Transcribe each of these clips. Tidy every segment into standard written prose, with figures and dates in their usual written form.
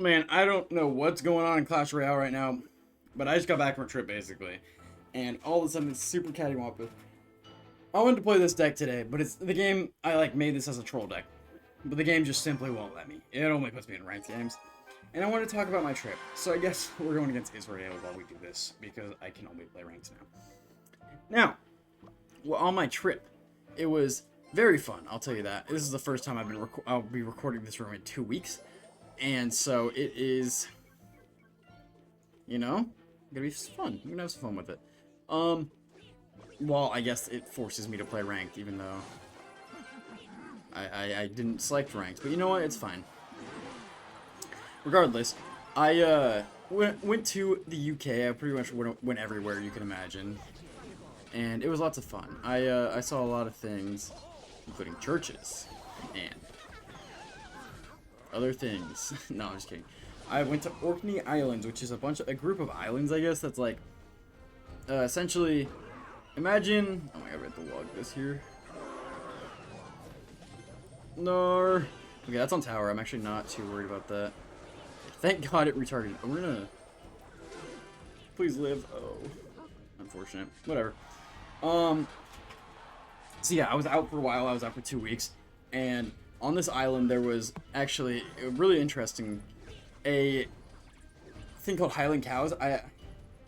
Man, I don't know what's going on in Clash Royale right now, but I just got back from a trip basically, and all of a sudden it's super cattywampus. I wanted to play this deck today, but it's the game. I made this as a troll deck, but the game just simply won't let me. It only puts me in ranked games, and I want to talk about my trip. So I guess we're going against Israel while we do this because I can only play ranked now. Well, on my trip, it was very fun. I'll tell you that. This is the first time I'll be recording this room in 2 weeks. And so it is, gonna be fun. I'm gonna have some fun with it. Well, I guess it forces me to play ranked, even though I didn't select ranked. But you know what? It's fine. Regardless, I went to the UK. I pretty much went everywhere you can imagine, and it was lots of fun. I saw a lot of things, including churches and other things. No, I'm just kidding. I went to Orkney Islands, which is a group of islands, I guess, that's like, essentially, imagine, oh my god, I have to log this here. No. Okay, that's on tower. I'm actually not too worried about that. Thank god it retargeted. We're gonna, please live. Oh, unfortunate. Whatever. So yeah, I was out for a while. I was out for 2 weeks, and on this island, there was actually really interesting a thing called Highland cows. I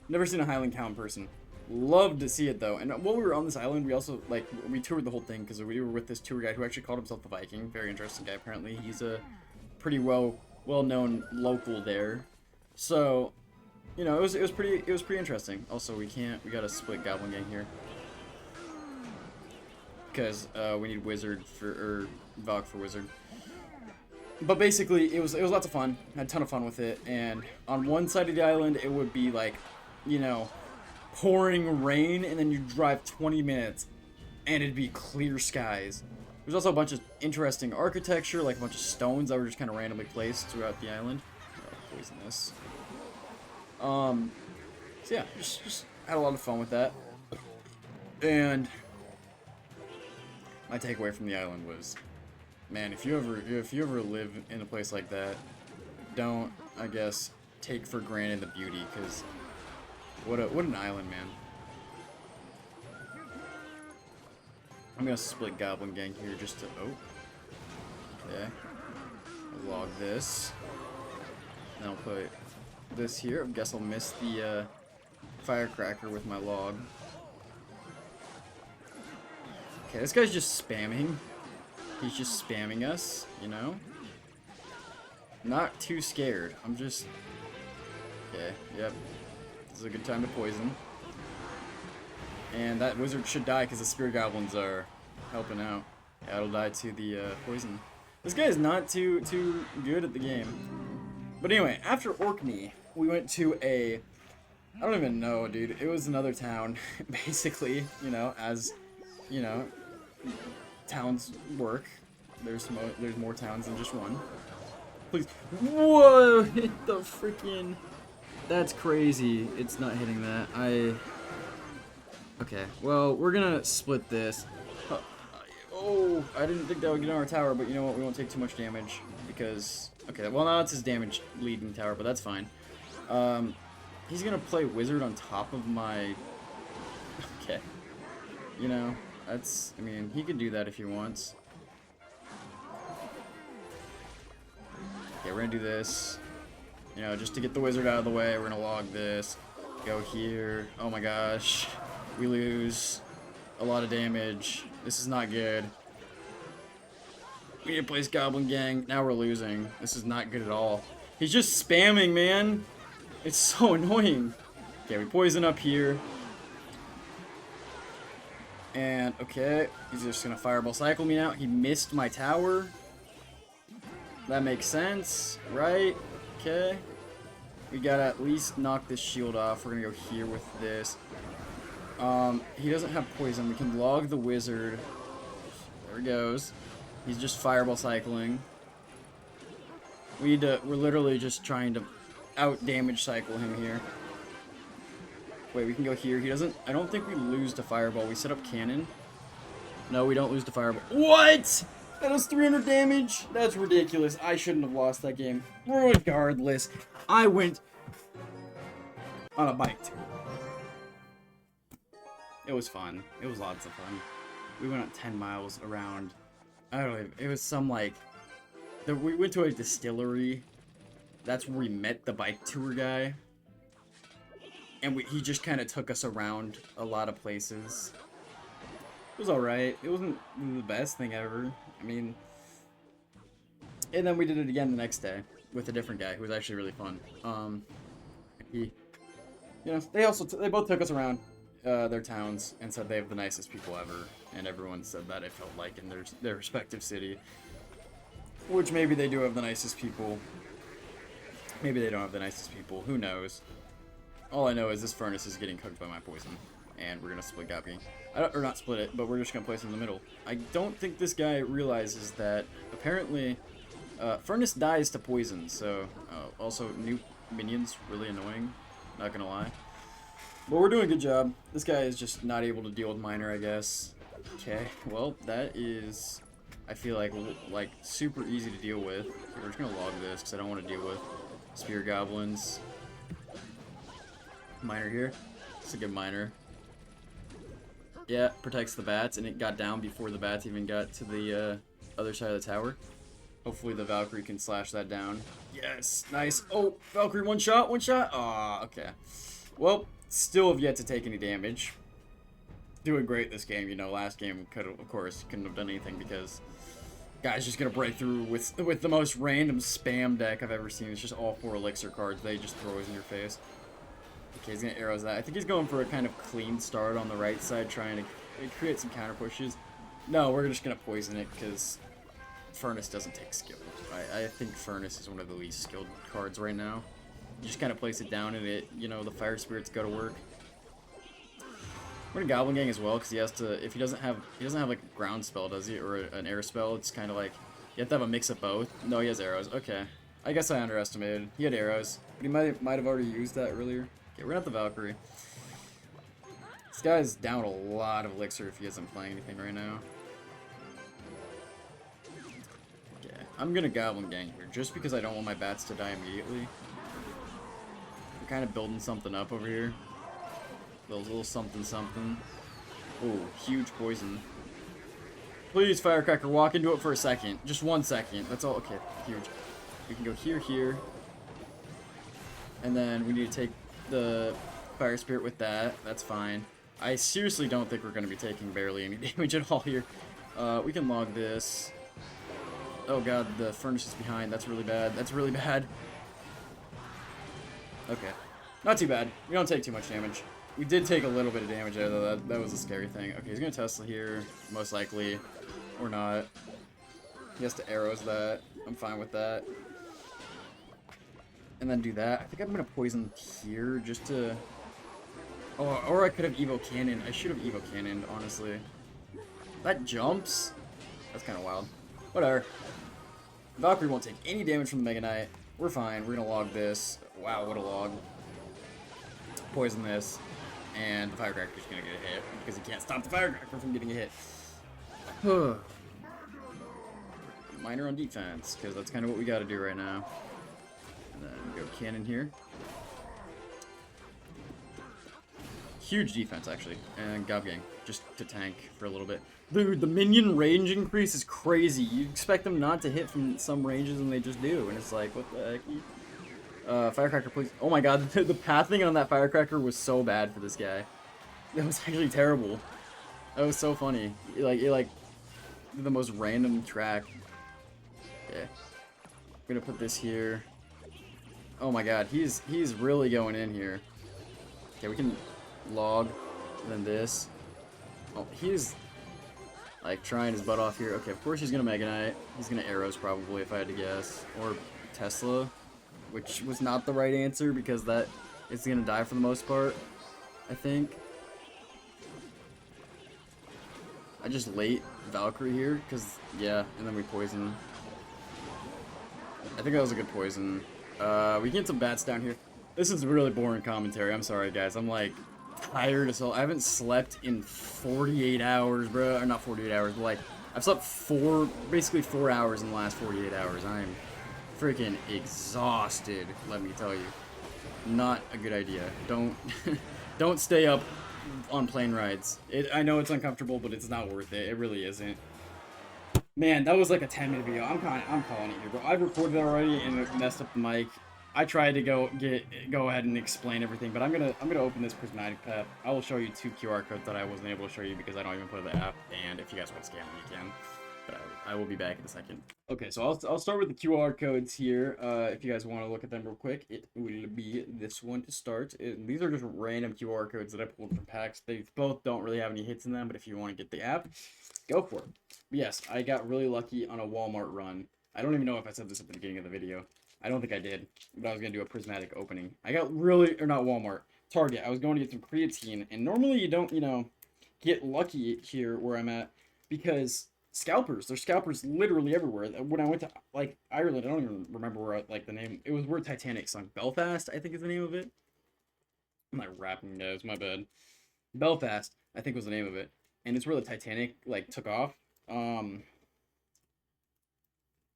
never seen a Highland cow in person. Loved to see it though. And while we were on this island, we also we toured the whole thing because we were with this tour guide who actually called himself the Viking. Very interesting guy. Apparently, he's a pretty well-known local there. So, it was pretty interesting. Also, we got a split goblin gang here because we need wizard or Valk for wizard. But basically, it was lots of fun. Had a ton of fun with it. And on one side of the island, it would be like, pouring rain, and then you drive 20 minutes, and it'd be clear skies. There's also a bunch of interesting architecture, like a bunch of stones that were just kind of randomly placed throughout the island. Oh, poison this. So yeah, just had a lot of fun with that. And my takeaway from the island was, man, if you ever live in a place like that, don't, I guess, take for granted the beauty, because what an island, man. I'm gonna split goblin gang here just to okay. I'll log this. Then I'll put this here. I guess I'll miss the firecracker with my log. Okay, this guy's just spamming. He's just spamming us, Not too scared. I'm just... Okay, yep. This is a good time to poison. And that wizard should die because the spirit goblins are helping out. Yeah, it'll die to the poison. This guy is not too good at the game. But anyway, after Orkney, we went to I don't even know, dude. It was another town, basically, as, towns work. There's more towns than just one. Please. Whoa! Hit the freaking... That's crazy. It's not hitting that. Okay. Well, we're gonna split this. Oh, I didn't think that would get on our tower, but you know what? We won't take too much damage because... Okay, well now it's his damage leading tower, but that's fine. He's gonna play wizard on top of my... Okay. That's... I mean, he could do that if he wants. Okay, we're gonna do this. Just to get the wizard out of the way, we're gonna log this. Go here. Oh my gosh. We lose a lot of damage. This is not good. We need to place Goblin Gang. Now we're losing. This is not good at all. He's just spamming, man. It's so annoying. Okay, we poison up here. And, okay, he's just gonna fireball cycle me now. He missed my tower. That makes sense, right? Okay. We gotta at least knock this shield off. We're gonna go here with this. He doesn't have poison. We can log the wizard. There he goes. He's just fireball cycling. We're literally just trying to out damage cycle him here. Wait, we can go here. He doesn't... I don't think we lose to fireball. We set up cannon. No, we don't lose to fireball. What? That does 300 damage? That's ridiculous. I shouldn't have lost that game. Regardless, I went on a bike tour. It was fun. It was lots of fun. We went on 10 miles around. I don't know. It was some like... we went to a distillery. That's where we met the bike tour guy. And he just kind of took us around a lot of places. It was alright. It wasn't the best thing ever. I mean... And then we did it again the next day with a different guy who was actually really fun. You know, they both took us around their towns and said they have the nicest people ever. And everyone said that it felt like in their respective city. Which maybe they do have the nicest people. Maybe they don't have the nicest people. Who knows? All I know is this furnace is getting cooked by my poison. And we're going to split Gappy. Or not split it, but we're just going to place it in the middle. I don't think this guy realizes that apparently furnace dies to poison. So, also new minions, really annoying. Not going to lie. But we're doing a good job. This guy is just not able to deal with Miner, I guess. Okay, well, that is... I feel like super easy to deal with. We're just gonna log this because I don't want to deal with spear goblins. Miner here. It's a good miner. Yeah, protects the bats, and it got down before the bats even got to the other side of the tower. Hopefully the Valkyrie can slash that down. Yes, nice. Oh, Valkyrie, one shot. Ah, okay. Well, still have yet to take any damage. Doing great this game, you know. Last game of course couldn't have done anything because guy's just gonna break through with the most random spam deck I've ever seen. It's just all 4 elixir cards they just throws in your face. Okay, he's gonna arrows that. I think he's going for a kind of clean start on the right side, trying to create some counter pushes. No, we're just gonna poison it because Furnace doesn't take skill. I think Furnace is one of the least skilled cards right now. You just kind of place it down and it, you know, the fire spirits go to work. We're gonna Goblin Gang as well because he has to. If he doesn't have like a ground spell, does he, or an air spell? It's kind of like you have to have a mix of both. No, he has arrows. Okay, I guess I underestimated. He had arrows, but he might have already used that earlier. Okay, we're not the Valkyrie. This guy's down a lot of elixir if he isn't playing anything right now. Okay, I'm gonna Goblin Gang here just because I don't want my bats to die immediately. We're kind of building something up over here. A little something. Oh, huge poison. Please, Firecracker, walk into it for a second. Just 1 second. That's all. Okay, huge. We can go here. And then we need to take the Fire Spirit with that. That's fine. I seriously don't think we're going to be taking barely any damage at all here. We can log this. Oh god, the furnace is behind. That's really bad. Okay. Not too bad. We don't take too much damage. We did take a little bit of damage there, though. That was a scary thing. Okay, he's going to Tesla here, most likely. Or not. He has to arrows that. I'm fine with that. And then do that. I think I'm going to poison here just to... Oh, or I could have Evo Cannon. I should have Evo Cannoned, honestly. That jumps? That's kind of wild. Whatever. Valkyrie won't take any damage from the Mega Knight. We're fine. We're going to log this. Wow, what a log. Poison this. And the Firecracker's gonna get a hit because he can't stop the Firecracker from getting a hit. Miner on defense, because that's kind of what we gotta do right now. And then go Cannon here. Huge defense, actually. And Gob Gang, just to tank for a little bit. Dude, the minion range increase is crazy. You expect them not to hit from some ranges, and they just do. And it's like, what the heck? Firecracker, please. Oh my god, the pathing on that Firecracker was so bad for this guy. That was actually terrible. That was so funny. It did the most random track. Okay. I'm gonna put this here. Oh my god, he's really going in here. Okay, we can log, and then this. Oh, he's like trying his butt off here. Okay, of course he's gonna Mega Knight. He's gonna arrows probably if I had to guess. Or Tesla. Which was not the right answer because that is going to die for the most part, I think. I just late Valkyrie here because, yeah, and then we poison. I think that was a good poison. We get some bats down here. This is really boring commentary. I'm sorry, guys. I'm like tired as hell. I haven't slept in 48 hours, bro. Or not 48 hours, but like I've slept basically 4 hours in the last 48 hours. I am freaking exhausted, let me tell you. Not a good idea. Don't, don't stay up on plane rides. I know it's uncomfortable, but it's not worth it. It really isn't. Man, that was like a 10-minute video. I'm calling it here, bro. I've recorded it already and it messed up the mic. I tried to go ahead and explain everything, but I'm gonna open this prismatic path. I will show you 2 QR codes that I wasn't able to show you because I don't even put the app. And if you guys want to scan them, you can. But I will be back in a second. Okay, so I'll start with the QR codes here. If you guys want to look at them real quick, it will be this one to start. These are just random QR codes that I pulled from packs. They both don't really have any hits in them, but if you want to get the app, go for it. But yes, I got really lucky on a Walmart run. I don't even know if I said this at the beginning of the video. I don't think I did, but I was going to do a prismatic opening. I got or not Walmart, Target. I was going to get some creatine, and normally you don't, get lucky here where I'm at, because scalpers, there's scalpers literally everywhere. When I went to, like, Ireland, I don't even remember where, like, the name, it was where Titanic sunk. Belfast, I think is the name of it. I'm like rapping, guys, my bad. Belfast, I think was the name of it, and it's where the Titanic, like, took off.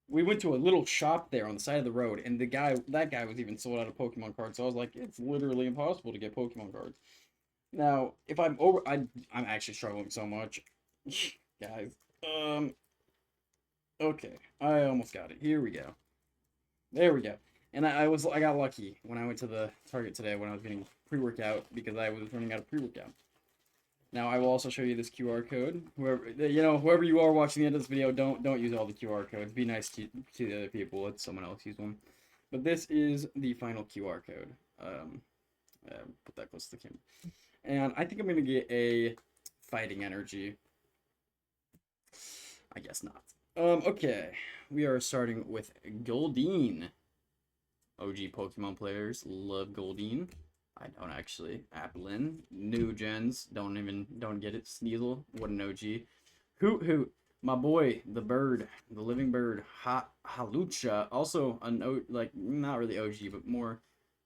We went to a little shop there on the side of the road, and that guy was even sold out of Pokemon cards. So I was like, it's literally impossible to get Pokemon cards. Now, if I'm I'm actually struggling so much, guys. Okay, I almost got it. Here we go. There we go. And I got lucky when I went to the Target today when I was getting pre-workout because I was running out of pre-workout. Now, I will also show you this QR code. Whoever you are watching the end of this video, don't use all the QR codes. Be nice to the other people. Let someone else use one. But this is the final QR code. Put that close to the camera. And I think I'm going to get a fighting energy. I guess not. Okay. We are starting with Goldeen. OG Pokemon players love Goldeen. I don't actually. Applin. New gens. Don't get it. Sneasel. What an OG. Hoot Hoot. My boy, the bird. The living bird. Halucha. Also, not really OG, but more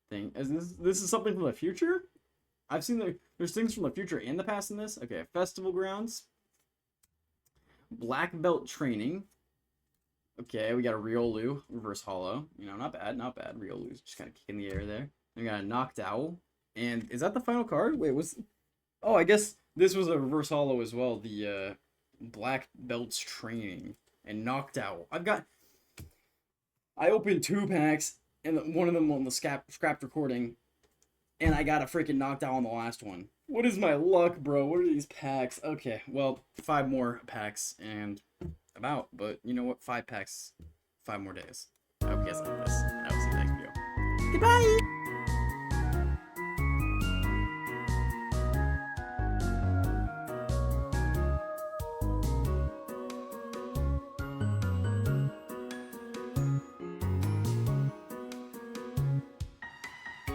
thing. This is something from the future? I've seen there's things from the future and the past in this. Okay. Festival Grounds. Black Belt Training. Okay, we got a Riolu. Reverse Hollow. Not bad. Not bad. Riolu's just kind of kicking the air there. We got a Knocked Owl. And is that the final card? Wait, oh, I guess this was a reverse hollow as well. The Black Belt's Training and Knocked Owl. I opened 2 packs, and one of them on the scrapped recording, and I got a freaking Knocked Owl on the last one. What is my luck, bro? What are these packs? Okay, well, 5 more packs, and but you know what? 5 packs, 5 more days. I hope you guys like this. I will see you next video. Goodbye!